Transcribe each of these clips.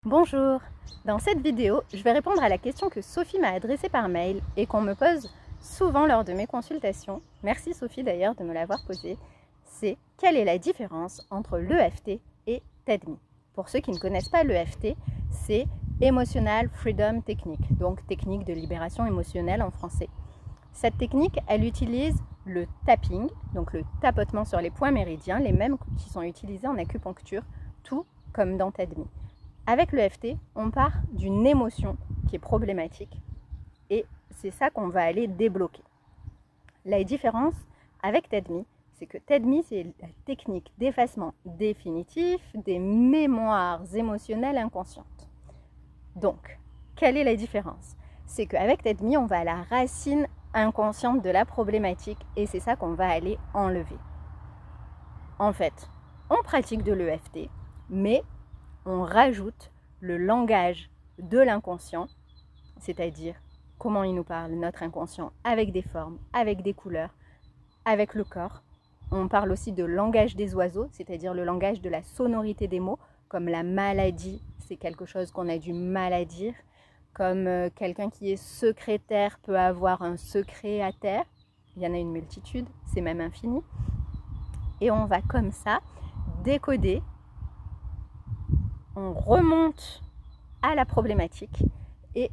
Bonjour, dans cette vidéo, je vais répondre à la question que Sophie m'a adressée par mail et qu'on me pose souvent lors de mes consultations. Merci Sophie d'ailleurs de me l'avoir posée. C'est quelle est la différence entre l'EFT et TEDMI? Pour ceux qui ne connaissent pas l'EFT, c'est Emotional Freedom Technique, donc technique de libération émotionnelle en français. Cette technique, elle utilise le tapping, donc le tapotement sur les points méridiens, les mêmes qui sont utilisés en acupuncture, tout comme dans TEDMI. Avec l'EFT, on part d'une émotion qui est problématique et c'est ça qu'on va aller débloquer. La différence avec TEDMI, c'est que TEDMI, c'est la technique d'effacement définitif des mémoires émotionnelles inconscientes. Donc, quelle est la différence? C'est qu'avec TEDMI, on va à la racine inconsciente de la problématique et c'est ça qu'on va aller enlever. En fait, on pratique de l'EFT, mais on rajoute le langage de l'inconscient, c'est-à-dire comment il nous parle, notre inconscient, avec des formes, avec des couleurs, avec le corps. On parle aussi de langage des oiseaux, c'est-à-dire le langage de la sonorité des mots, comme la maladie, c'est quelque chose qu'on a du mal à dire, comme quelqu'un qui est secrétaire peut avoir un secret à taire, il y en a une multitude, c'est même infini. Et on va comme ça décoder. On remonte à la problématique et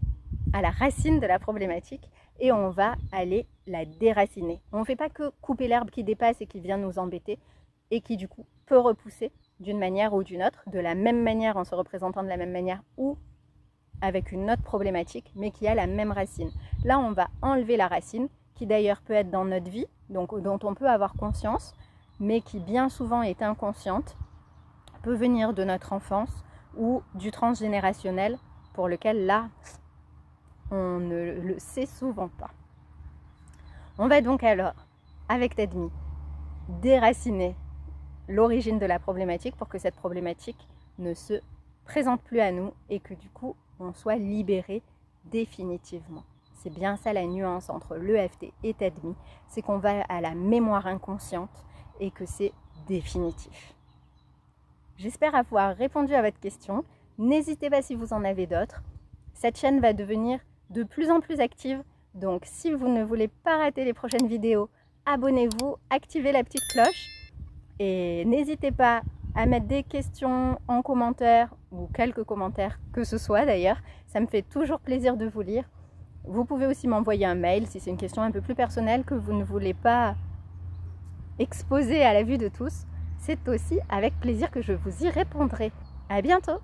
à la racine de la problématique et on va aller la déraciner. On ne fait pas que couper l'herbe qui dépasse et qui vient nous embêter et qui du coup peut repousser d'une manière ou d'une autre, de la même manière en se représentant de la même manière ou avec une autre problématique mais qui a la même racine. Là on va enlever la racine qui d'ailleurs peut être dans notre vie, donc dont on peut avoir conscience mais qui bien souvent est inconsciente, peut venir de notre enfance ou du transgénérationnel pour lequel là, on ne le sait souvent pas. On va donc alors, avec TEDMI, déraciner l'origine de la problématique pour que cette problématique ne se présente plus à nous et que du coup, on soit libéré définitivement. C'est bien ça la nuance entre l'EFT et TEDMI, c'est qu'on va à la mémoire inconsciente et que c'est définitif. J'espère avoir répondu à votre question. N'hésitez pas si vous en avez d'autres. Cette chaîne va devenir de plus en plus active. Donc si vous ne voulez pas rater les prochaines vidéos, abonnez-vous, activez la petite cloche. Et n'hésitez pas à mettre des questions en commentaire ou quelques commentaires que ce soit d'ailleurs. Ça me fait toujours plaisir de vous lire. Vous pouvez aussi m'envoyer un mail si c'est une question un peu plus personnelle que vous ne voulez pas exposer à la vue de tous. C'est aussi avec plaisir que je vous y répondrai. À bientôt!